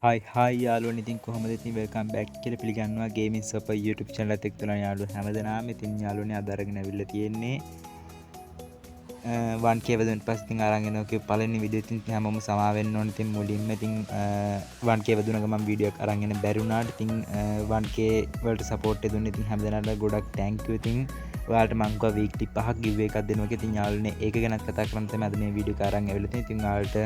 හයි යාළුවනේ ඉතින් කොහොමද ඉතින් වෙල්කම් බෑක් කියලා පිළිගන්නවා ගේමින් සපර් YouTube channel එකත් එක්ක තුලා යාළුවෝ හැමදෙනාම ඉතින් යාළුවනේ අද අරගෙන අවිල්ල තියෙන්නේ 1k වදුන් පස්සේ ඉතින් අරන් එනවා කිව්ව පළවෙනි වීඩියෝ ඉතින් හැමෝම සමා වෙන්න ඕනේ ඉතින් මුලින්ම ඉතින් 1k වදුනක මම වීඩියෝ එකක් අරන් එන්න බැරි වුණාට ඉතින් 1k වලට සපෝට් එක දුන්නේ ඉතින් හැමදෙනාට ගොඩක් thank you ඉතින් ඔයාලට මම කිව්වා වීක්ලි 5ක් give එකක් දෙනවා කියලා ඉතින් යාළුවනේ ඒක ගැනත් කතා කරන්න තමයි අද මේ වීඩියෝ එක අරන් ඇවිල්ලා තියෙන්නේ ඉතින් ඔයාලට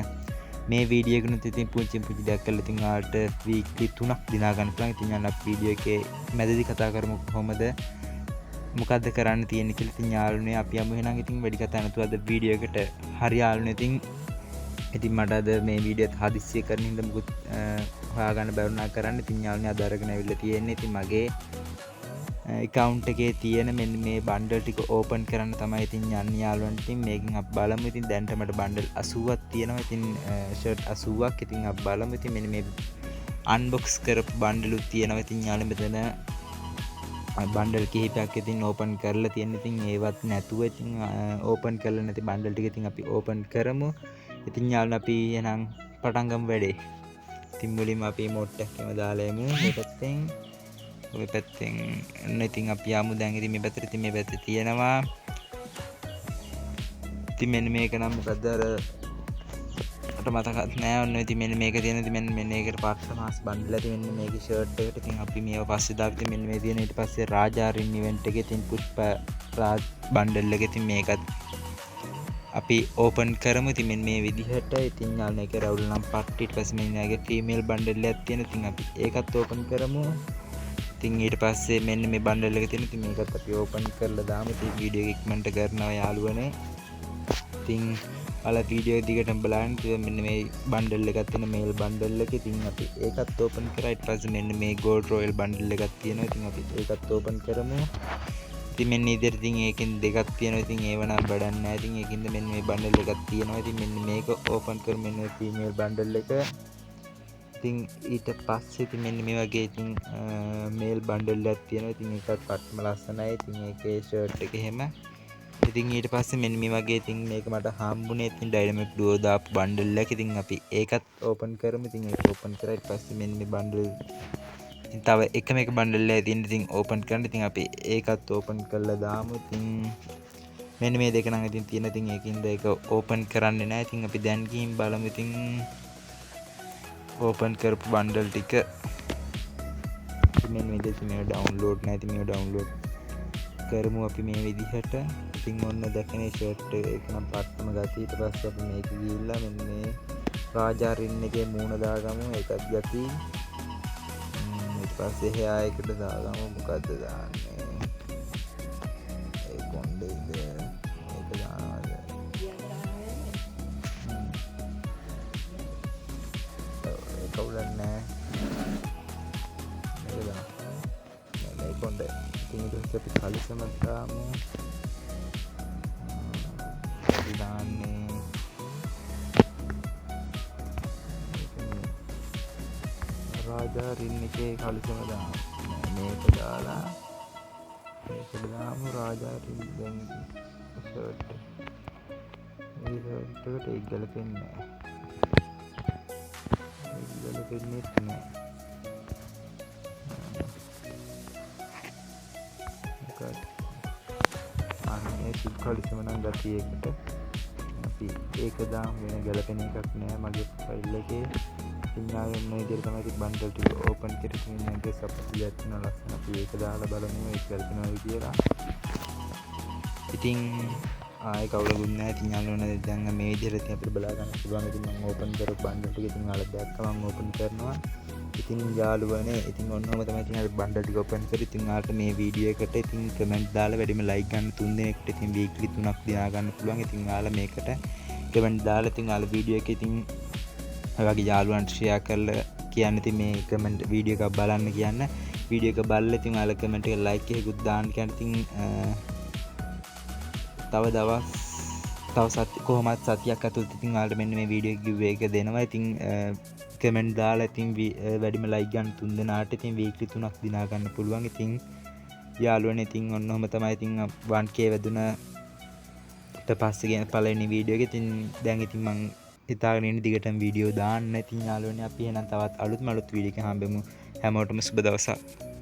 මේ වීඩියෝ එකනුත් ඉතින් පුංචි දෙයක් කරලා ඉතින් ඔයාලට වීක්ලි 3ක් දිනා ගන්න පුළුවන්. ඉතින් යන්න අපි වීඩියෝ එකේ මැදදී කතා කරමු කොහොමද මොකද්ද කරන්න තියෙන්නේ කියලා. ඉතින් යාළුවනේ අපි යමු එහෙනම් ඉතින් වැඩි කතා නැතුව අද වීඩියෝ එකට හරි යාළුවනේ ඉතින් මට අද මේ වීඩියෝ එක හදිස්සිය කරන හින්දා මුකුත් හොයාගන්න බැරුණා කරන්න. ඉතින් යාළුවනේ අද අරගෙන ඇවිල්ලා තියෙන්නේ ඉතින් මගේ account එකේ තියෙන මෙන්න මේ බන්ඩල් ටික ඕපන් කරන්න තමයි ඉතින් යන්නේ යාළුවන්ට. ඉතින් මේකෙන් අපි බලමු ඉතින් දැන්ට මට බන්ඩල් 80ක් තියෙනවා. ඉතින් ෂර්ට් 80ක් ඉතින් අපි බලමු ඉතින් මෙන්න මේ අන්බොක්ස් කරපු බන්ඩලුත් තියෙනවා. ඉතින් යාළුවෝ මෙතන බන්ඩල් කිහිපයක් ඉතින් ඕපන් කරලා තියෙන. ඉතින් ඒවත් නැතුව ඉතින් ඕපන් කරලා නැති බන්ඩල් ටික ඉතින් අපි ඕපන් කරමු. ඉතින් යාළුවෝ අපි එහෙනම් පටන් ගමු වැඩේ. ඉතින් මුලින්ම අපි මොට්ටක්කම දාලා යමු මේ පැත්තෙන්. ඔය පැත්තෙන් ඉතින් අපි යමු දැන් ඉතින් මේ පැත්තට. ඉතින් මේ පැත්තේ තියෙනවා ඉතින් මෙන්න මේක නම් මොකද්ද අර මට මතකත් නෑ. ඔන්න ඉතින් මෙන්න මේක තියෙන ඉතින් මෙන්න මේකට පාක්ෂ මාස් බන්ඩල් ඇති මෙන්න මේකේ ෂර්ට් එකට. ඉතින් අපි මේව පස්සේ දාලා ඉතින් මෙන්න මේ තියෙන ඊට පස්සේ රාජාරින් ඉවෙන්ට් එකේ ඉතින් පුෂ්ප රාජ් බන්ඩල් එක ඉතින් මේකත් අපි ඕපන් කරමු. ඉතින් මෙන්න මේ විදිහට ඉතින් යාළුවෝ මේක රවුල් නම් පට්ටි ඊට පස්සේ මෙන්න මේකේ ෆීමේල් බන්ඩල් එකක් තියෙන. ඉතින් අපි ඒකත් ඕපන් කරමු. ඉතින් ඊට පස්සේ මෙන්න මේ බන්ඩල් එක තියෙන. ඉතින් මේකත් අපි ඕපන් කරලා දාමු. ඉතින් වීඩියෝ එක ඉක්මනට කරනවා යාළුවනේ. ඉතින් ඔයාලා වීඩියෝ එක දිගටම බලන්න. ඉතින් මෙන්න මේ බන්ඩල් එකක් තියෙන මේල් බන්ඩල් එක. ඉතින් අපි ඒකත් ඕපන් කරා. ඊට පස්සේ මෙන්න මේ ගෝල්ඩ් රොයල් බන්ඩල් එකක් තියෙනවා. ඉතින් අපි ඒකත් ඕපන් කරමු. ඉතින් මෙන්න ඉදිරියට ඉතින් ඒකෙන් දෙකක් තියෙනවා. ඉතින් ඒව නම් වැඩක් නැහැ. ඉතින් ඒකින්ද මෙන්න මේ බන්ඩල් එකක් තියෙනවා. ඉතින් මෙන්න මේක ඕපන් කරමු. මෙන්න මේ ෆීමේල් බන්ඩල් එක. ඉතින් ඊට පස්සේ ඉතින් මෙන්න මේ වගේ ඉතින් මේල් බන්ඩල් එකක් තියෙනවා. ඉතින් ඒකත් පට්ටම ලස්සනයි. ඉතින් ඒකේ ෂර්ට් එක එහෙම. ඉතින් ඊට පස්සේ මෙන්න මේ වගේ ඉතින් මේක මට හම්බුනේ ඉතින් ඩයිනමික් ඩුවෝ දාපු බන්ඩල් එක. ඉතින් අපි ඒකත් ඕපන් කරමු. ඉතින් ඒක ඕපන් කරා. ඊට පස්සේ මෙන්න මේ බන්ඩල් ඉතින් තව එකම එක බන්ඩල් එකයි තියෙන්නේ. ඉතින් ඕපන් කරන්න. ඉතින් අපි ඒකත් ඕපන් කරලා දාමු. ඉතින් මෙන්න මේ දෙක නම් ඉතින් තියෙන. ඉතින් ඒකින්ද ඒක ඕපන් කරන්නේ නැහැ. ඉතින් අපි දැන් ගිහින් බලමු. ඉතින් ඕපන් කරපු බන්ඩල් ටික මෙන්න මේ විදිහට මේව ඩවුන්ලෝඩ් නැති මේව ඩවුන්ලෝඩ් කරමු අපි මේ විදිහට. ඉතින් ඔන්න දැකනේ ෂර්ට් එක නම් පට්ටම ගතිය. ඊට පස්සේ අපි මේක ගිහිල්ලා මෙන්න මේ රාජාරින් එකේ මූණ දාගමු. ඒකත් ගති. ඊට පස්සේ එහා එකට දාගමු. මොකද්ද දාන්නේ? ඒ කොණ්ඩේද මේක දානවාද? කවුලන්නේ මේක කොණ්ඩ. ඉතින් ඊට පස්සේ අපි කලිසම දාමු. දාන්නේ රාජාරින් එකේ කලිසම දාමු. මේක දාලා මේකට දාමු රාජාරින්. දැන් ෂර්ට් මේ ෂර්ට් එකට ඒක ගලපෙන්නේ නැහැ. ගලපෙන්නේ නැහැ. අනේ සිල්කලිසම නම් ගතිය එකට අපි ඒක දාමු. වෙන ගැලපෙන එකක් නෑ මගේ ෆයිල් එකේ. ඉතින් ආයෙත් මේ විදිහට තමයි ඉතින් බන්ඩල් ටික ඕපන් කරගෙන ඉන්නේ. සප්පියක් තියෙන ලස්සන අපි ඒක දාලා බලමු ඒක ගැලපෙනවද කියලා. ඉතින් ආයෙ කවුරුත් නෑ. ඉතින් යාළුවනේ දැන් මේ විදිහට ඉතින් අපිට බලා ගන්න පුළුවන්. ඉතින් මම ඕපන් කරපු බන්ඩල් ටික ඉතින් ආලා දැක්කම මම ඕපන් කරනවා. ඉතින් යාළුවනේ ඉතින් ඔන්නම තමයි ඉතින් අපි බන්ඩල් ටික ඕපන් කරේ. ඉතින් ආට මේ වීඩියෝ එකට ඉතින් කමෙන්ට් දාලා වැඩිම ලයික් ගන්න 3 දිනකට ඉතින් වීක්ලි 3ක් දිනා ගන්න පුළුවන්. ඉතින් ආලා මේකට කමෙන්ට් දාලා ඉතින් ආලා වීඩියෝ එක ඉතින් ඔයගේ යාළුවන්ට ෂෙයා කරලා කියන්න. ඉතින් මේ කමෙන්ට් වීඩියෝ එකක් බලන්න කියන්න. වීඩියෝ එක බලලා ඉතින් ආලා කමෙන්ට් එක ලයික් එකකුත් දාන්න කියන්න. ඉතින් තව දවස් තව කොහොමත් සතියක් ඇතුළත ඉතින් ඔයාලට මෙන්න මේ වීඩියෝ එක ගිව් එක දෙනවා. ඉතින් කමෙන්ට් දාලා ඉතින් වැඩිම ලයික් ගන්න 3 දෙනාට ඉතින් වීක්ලි 3ක් දිනා ගන්න පුළුවන්. ඉතින් යාළුවනේ ඉතින් ඔන්නෝම තමයි ඉතින් 1k වැදුන ඊට පස්සේ ගෙන පළවෙනි වීඩියෝ එක. ඉතින් දැන් ඉතින් මම හිතාගෙන ඉන්න දිගටම වීඩියෝ දාන්න. ඉතින් යාළුවනේ අපි එහෙනම් තවත් අලුත් වීඩියෝ එකකින් හම්බෙමු. හැමෝටම සුබ දවසක්.